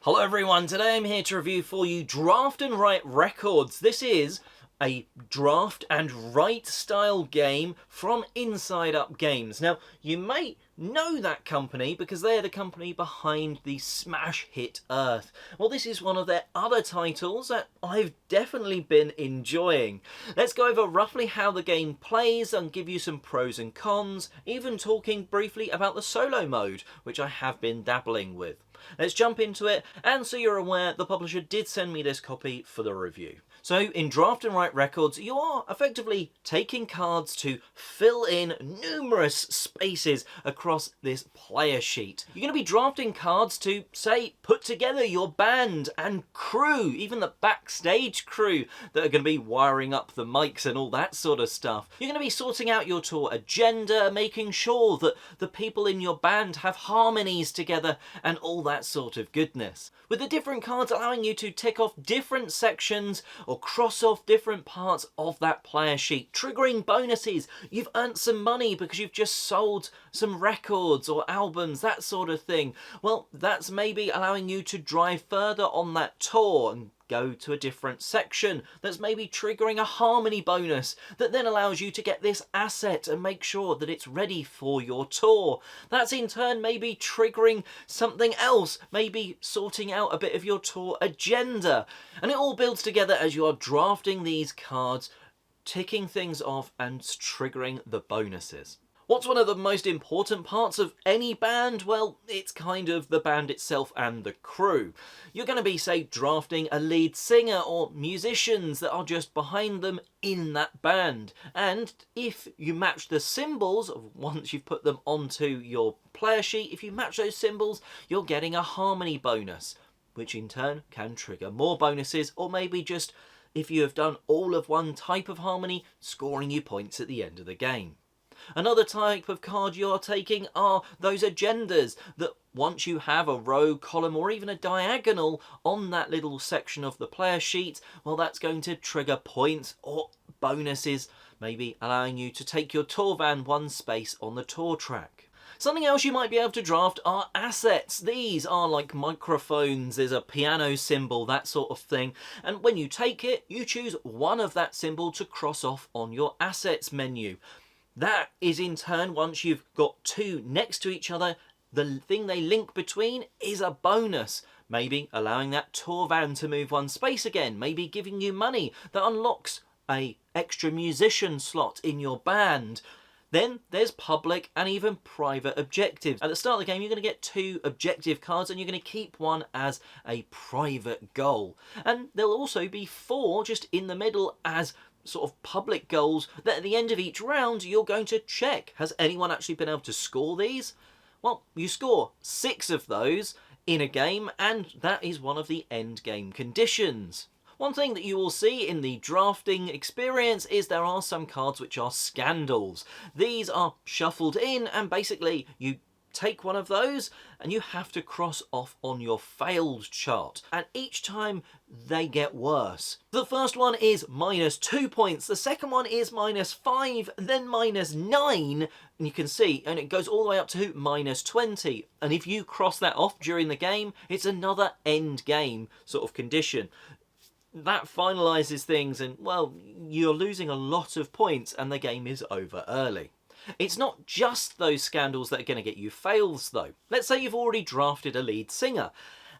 Hello everyone, today I'm here to review for you Draft and Write Records. This is a draft and write style game from Inside Up Games. Now, you may know that company because they're the company behind the smash hit Earth. Well, this is one of their other titles that I've definitely been enjoying. Let's go over roughly how the game plays and give you some pros and cons, even talking briefly about the solo mode, which I have been dabbling with. Let's jump into it, and so you're aware, the publisher did send me this copy for the review. So in Draft and Write Records, you are effectively taking cards to fill in numerous spaces across this player sheet. You're going to be drafting cards to, say, put together your band and crew, even the backstage crew that are going to be wiring up the mics and all that sort of stuff. You're going to be sorting out your tour agenda, making sure that the people in your band have harmonies together and all that sort of goodness. With the different cards allowing you to tick off different sections or cross off different parts of that player sheet, triggering bonuses. You've earned some money because you've just sold some records or albums, that sort of thing. Well, that's maybe allowing you to drive further on that tour and go to a different section that's maybe triggering a harmony bonus that then allows you to get this asset and make sure that it's ready for your tour. That's in turn maybe triggering something else, maybe sorting out a bit of your tour agenda. And it all builds together as you are drafting these cards, ticking things off and triggering the bonuses. What's one of the most important parts of any band? Well, it's kind of the band itself and the crew. You're going to be, say, drafting a lead singer or musicians that are just behind them in that band. And if you match the symbols, once you've put them onto your player sheet, if you match those symbols, you're getting a harmony bonus, which in turn can trigger more bonuses, or maybe just, if you have done all of one type of harmony, scoring you points at the end of the game. Another type of card you're taking are those agendas that once you have a row, column or even a diagonal on that little section of the player sheet, well, that's going to trigger points or bonuses, maybe allowing you to take your tour van one space on the tour track. Something else you might be able to draft are assets. These are like microphones, there's a piano symbol, that sort of thing. And when you take it, you choose one of that symbol to cross off on your assets menu. That is in turn, once you've got two next to each other, the thing they link between is a bonus. Maybe allowing that tour van to move one space again, maybe giving you money that unlocks an extra musician slot in your band. Then there's public and even private objectives. At the start of the game, you're going to get 2 objective cards and you're going to keep one as a private goal. And there'll also be 4 just in the middle as sort of public goals that at the end of each round you're going to check. Has anyone actually been able to score these? Well, you score 6 of those in a game and that is one of the end game conditions. One thing that you will see in the drafting experience is there are some cards which are scandals. These are shuffled in and basically you take one of those and you have to cross off on your failed chart, and each time they get worse. The first one is -2 points, the second one is -5, then -9, and you can see, and it goes all the way up to -20, and if you cross that off during the game, it's another end game sort of condition. That finalises things and, well, you're losing a lot of points and the game is over early. It's not just those scandals that are going to get you fails though. Let's say you've already drafted a lead singer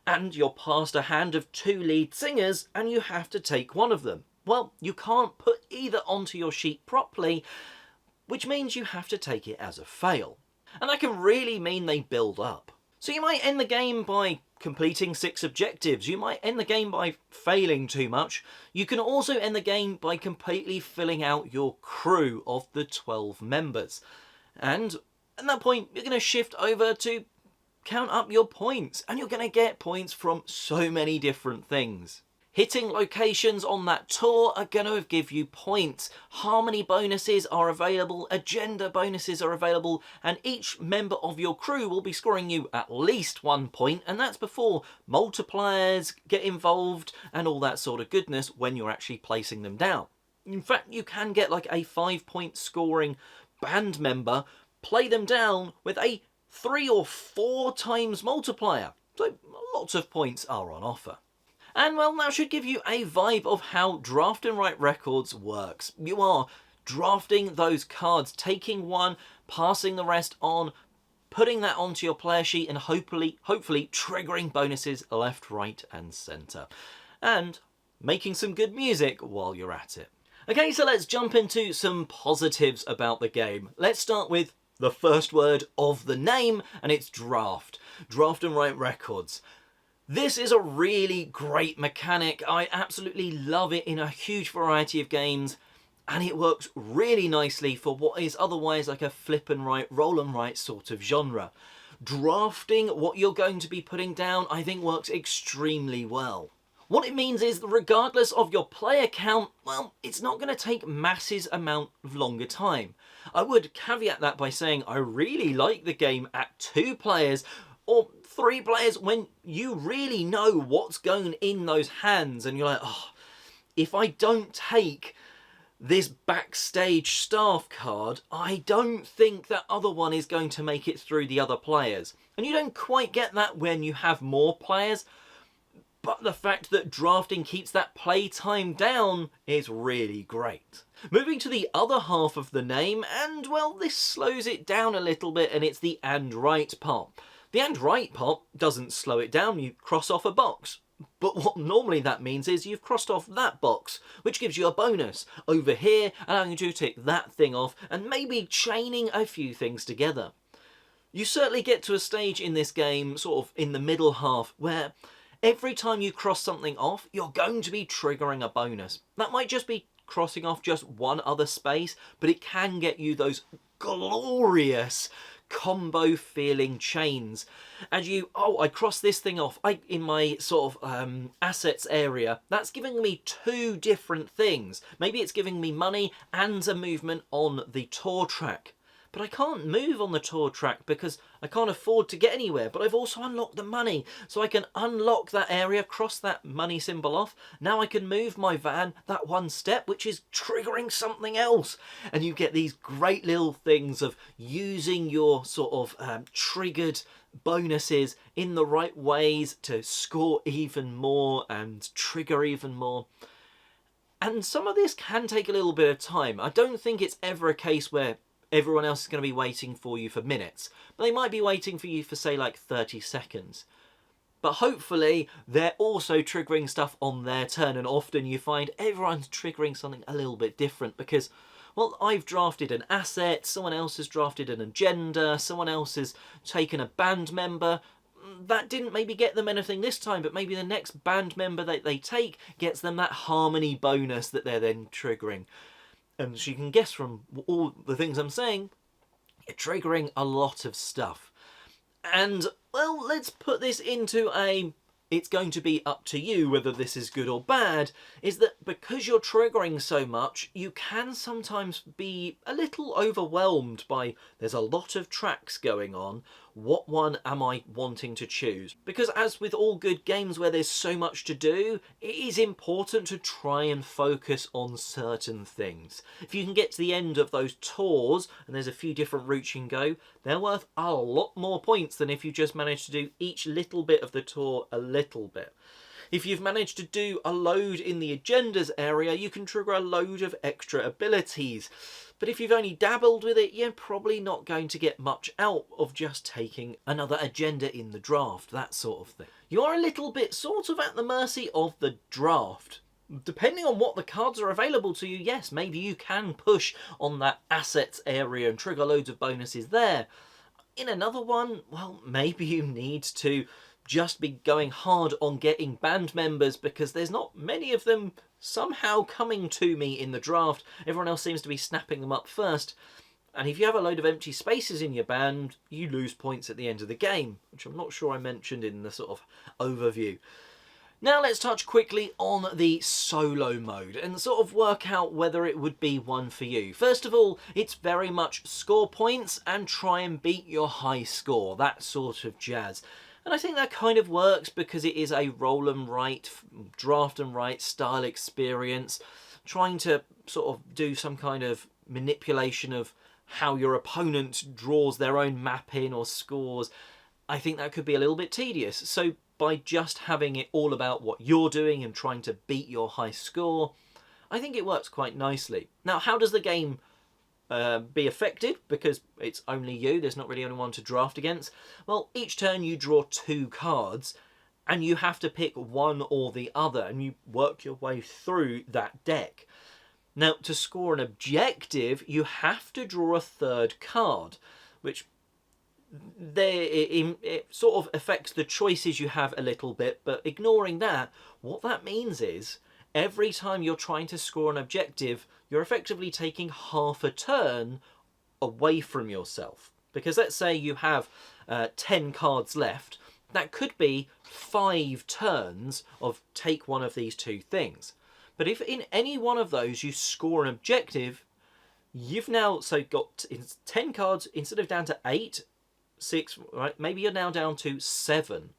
and you're passed a hand of 2 lead singers and you have to take one of them. Well, you can't put either onto your sheet properly, which means you have to take it as a fail. And that can really mean they build up. So you might end the game by completing 6 objectives. You might end the game by failing too much. You can also end the game by completely filling out your crew of the 12 members. And at that point, you're going to shift over to count up your points. And you're going to get points from so many different things. Hitting locations on that tour are going to give you points. Harmony bonuses are available, agenda bonuses are available, and each member of your crew will be scoring you at least 1 point, and that's before multipliers get involved and all that sort of goodness when you're actually placing them down. In fact, you can get like a 5-point scoring band member, play them down with a 3 or 4 times multiplier. so lots of points are on offer. And well, that should give you a vibe of how Draft and Write Records works. You are drafting those cards, taking one, passing the rest on, putting that onto your player sheet, and hopefully triggering bonuses left, right and centre. And making some good music while you're at it. Okay, so let's jump into some positives about the game. Let's start with the first word of the name, and it's draft. Draft and Write Records. This is a really great mechanic. I absolutely love it in a huge variety of games, and it works really nicely for what is otherwise like a flip and write, roll and write sort of genre. Drafting what you're going to be putting down, I think, works extremely well. What it means is that regardless of your player count, well, it's not going to take masses amount of longer time. I would caveat that by saying I really like the game at 2 players or 3 players when you really know what's going in those hands and you're like, oh, if I don't take this backstage staff card, I don't think that other one is going to make it through the other players. And you don't quite get that when you have more players, but the fact that drafting keeps that play time down is really great. Moving to the other half of the name, and well, this slows it down a little bit, and it's the and write part. The and write part doesn't slow it down, you cross off a box. But what normally that means is you've crossed off that box, which gives you a bonus over here, allowing you to tick that thing off, and maybe chaining a few things together. You certainly get to a stage in this game, sort of in the middle half, where every time you cross something off, you're going to be triggering a bonus. That might just be crossing off just one other space, but it can get you those glorious combo feeling chains. As you, oh, I crossed this thing off in my sort of assets area. That's giving me 2 different things. Maybe it's giving me money and a movement on the tour track. But I can't move on the tour track because I can't afford to get anywhere. But I've also unlocked the money. So I can unlock that area, cross that money symbol off. Now I can move my van that 1 step, which is triggering something else. And you get these great little things of using your sort of triggered bonuses in the right ways to score even more and trigger even more. And some of this can take a little bit of time. I don't think it's ever a case where everyone else is going to be waiting for you for minutes. But they might be waiting for you for, say, like 30 seconds. But hopefully they're also triggering stuff on their turn, and often you find everyone's triggering something a little bit different because, well, I've drafted an asset, someone else has drafted an agenda, someone else has taken a band member. That didn't maybe get them anything this time, but maybe the next band member that they take gets them that harmony bonus that they're then triggering. And as you can guess from all the things I'm saying, you're triggering a lot of stuff. And, well, let's put this into a, it's going to be up to you whether this is good or bad, is that because you're triggering so much, you can sometimes be a little overwhelmed by, there's a lot of tracks going on, what one am I wanting to choose? Because as with all good games where there's so much to do, it is important to try and focus on certain things. If you can get to the end of those tours, and there's a few different routes you can go, they're worth a lot more points than if you just manage to do each little bit of the tour a little bit. If you've managed to do a load in the agendas area, you can trigger a load of extra abilities. But if you've only dabbled with it, you're probably not going to get much out of just taking another agenda in the draft, that sort of thing. You are a little bit sort of at the mercy of the draft. Depending on what the cards are available to you, yes, maybe you can push on that assets area and trigger loads of bonuses there. In another one, well, maybe you need to just be going hard on getting band members because there's not many of them somehow coming to me in the draft. Everyone else seems to be snapping them up first. And if you have a load of empty spaces in your band, you lose points at the end of the game, which I'm not sure I mentioned in the sort of overview. Now let's touch quickly on the solo mode and sort of work out whether it would be one for you. First of all, it's very much score points and try and beat your high score, that sort of jazz. And I think that kind of works because it is a roll and write, draft and write style experience, trying to sort of do some kind of manipulation of how your opponent draws their own map in or scores. I think that could be a little bit tedious. So by just having it all about what you're doing and trying to beat your high score, I think it works quite nicely. Now, how does the game be affected? Because it's only you, there's not really anyone to draft against. Well, each turn you draw 2 cards, and you have to pick one or the other, and you work your way through that deck. Now, to score an objective, you have to draw a 3rd card, which it sort of affects the choices you have a little bit, but ignoring that, what that means is every time you're trying to score an objective, you're effectively taking half a turn away from yourself. Because let's say you have 10 cards left, that could be 5 turns of take one of these 2 things. But if in any one of those you score an objective, you've now got 10 cards instead of down to 8, 6, right? Maybe you're now down to 7,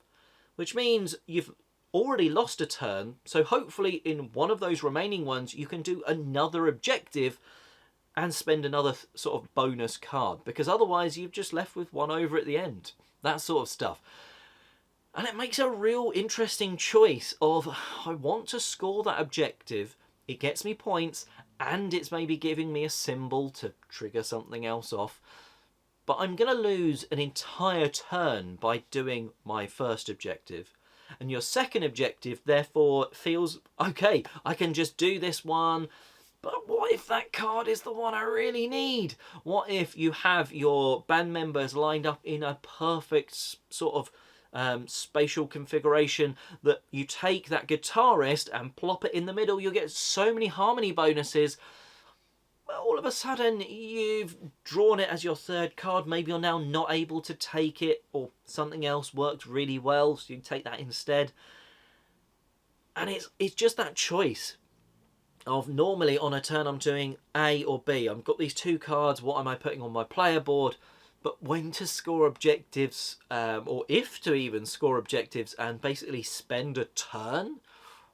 which means you've already lost a turn. So hopefully in one of those remaining ones, you can do another objective and spend another sort of bonus card, because otherwise you've just left with one over at the end. That sort of stuff. And it makes a real interesting choice of, I want to score that objective, it gets me points, and it's maybe giving me a symbol to trigger something else off. But I'm going to lose an entire turn by doing my first objective. And your second objective, therefore, feels, okay, I can just do this one, but what if that card is the one I really need? What if you have your band members lined up in a perfect sort of spatial configuration that you take that guitarist and plop it in the middle? You'll get so many harmony bonuses. But all of a sudden you've drawn it as your 3rd card. Maybe you're now not able to take it, or something else worked really well, so you can take that instead. And it's just that choice of, normally on a turn I'm doing A or B. I've got these 2 cards, what am I putting on my player board? But when to score objectives, or if to even score objectives and basically spend a turn,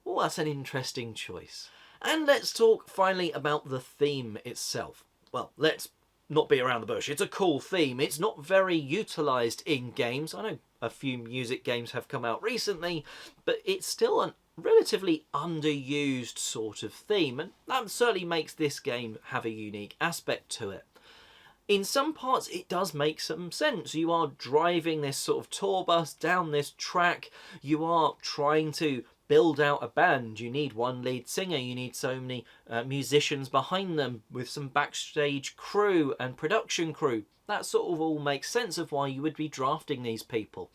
well, that's an interesting choice. And let's talk finally about the theme itself. Well, let's not be around the bush. It's a cool theme. It's not very utilised in games. I know a few music games have come out recently, but it's still a relatively underused sort of theme, and that certainly makes this game have a unique aspect to it. In some parts it does make some sense. You are driving this sort of tour bus down this track, you are trying to build out a band, you need one lead singer, you need so many musicians behind them with some backstage crew and production crew. That sort of all makes sense of why you would be drafting these people.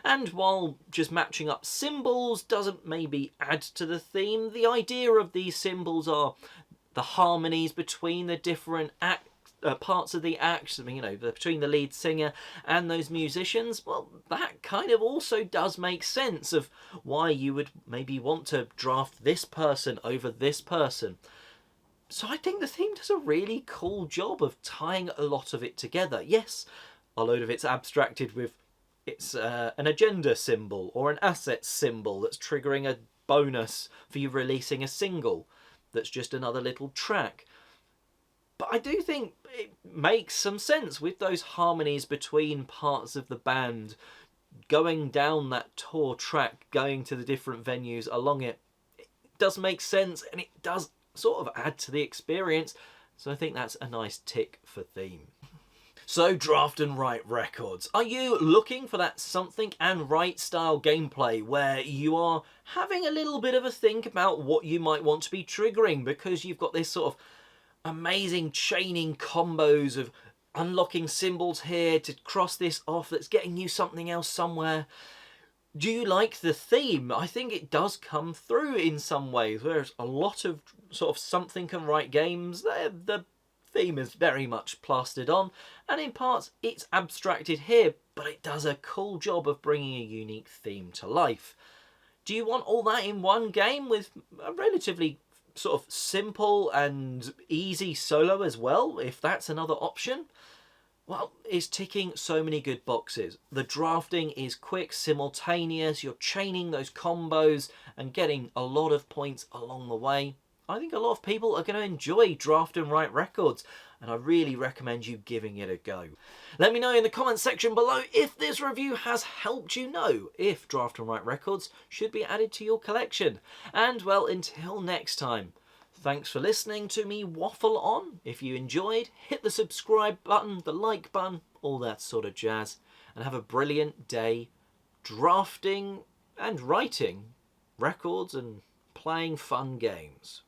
And while just matching up symbols doesn't maybe add to the theme, the idea of these symbols are the harmonies between the different parts of the act, you know, between the lead singer and those musicians. Well, that kind of also does make sense of why you would maybe want to draft this person over this person. So I think the theme does a really cool job of tying a lot of it together. Yes, a load of it's abstracted with it's an agenda symbol or an asset symbol that's triggering a bonus for you releasing a single that's just another little track. But I do think it makes some sense with those harmonies between parts of the band, going down that tour track, going to the different venues along it. It does make sense, and it does sort of add to the experience. So I think that's a nice tick for theme. So Draft and Write Records. Are you looking for that something and write style gameplay where you are having a little bit of a think about what you might want to be triggering, because you've got this sort of amazing chaining combos of unlocking symbols here to cross this off that's getting you something else somewhere? Do you like the theme? I think it does come through in some ways. Whereas a lot of sort of something can write games, the theme is very much plastered on, and in parts it's abstracted here, but it does a cool job of bringing a unique theme to life. Do you want all that in one game with a relatively sort of simple and easy solo as well, if that's another option? Well, it's ticking so many good boxes. The drafting is quick, simultaneous, you're chaining those combos and getting a lot of points along the way. I think a lot of people are going to enjoy Draft and Write Records, and I really recommend you giving it a go. Let me know in the comments section below if this review has helped you know if Draft and Write Records should be added to your collection. And well, until next time, thanks for listening to me waffle on. If you enjoyed, hit the subscribe button, the like button, all that sort of jazz, and have a brilliant day drafting and writing records and playing fun games.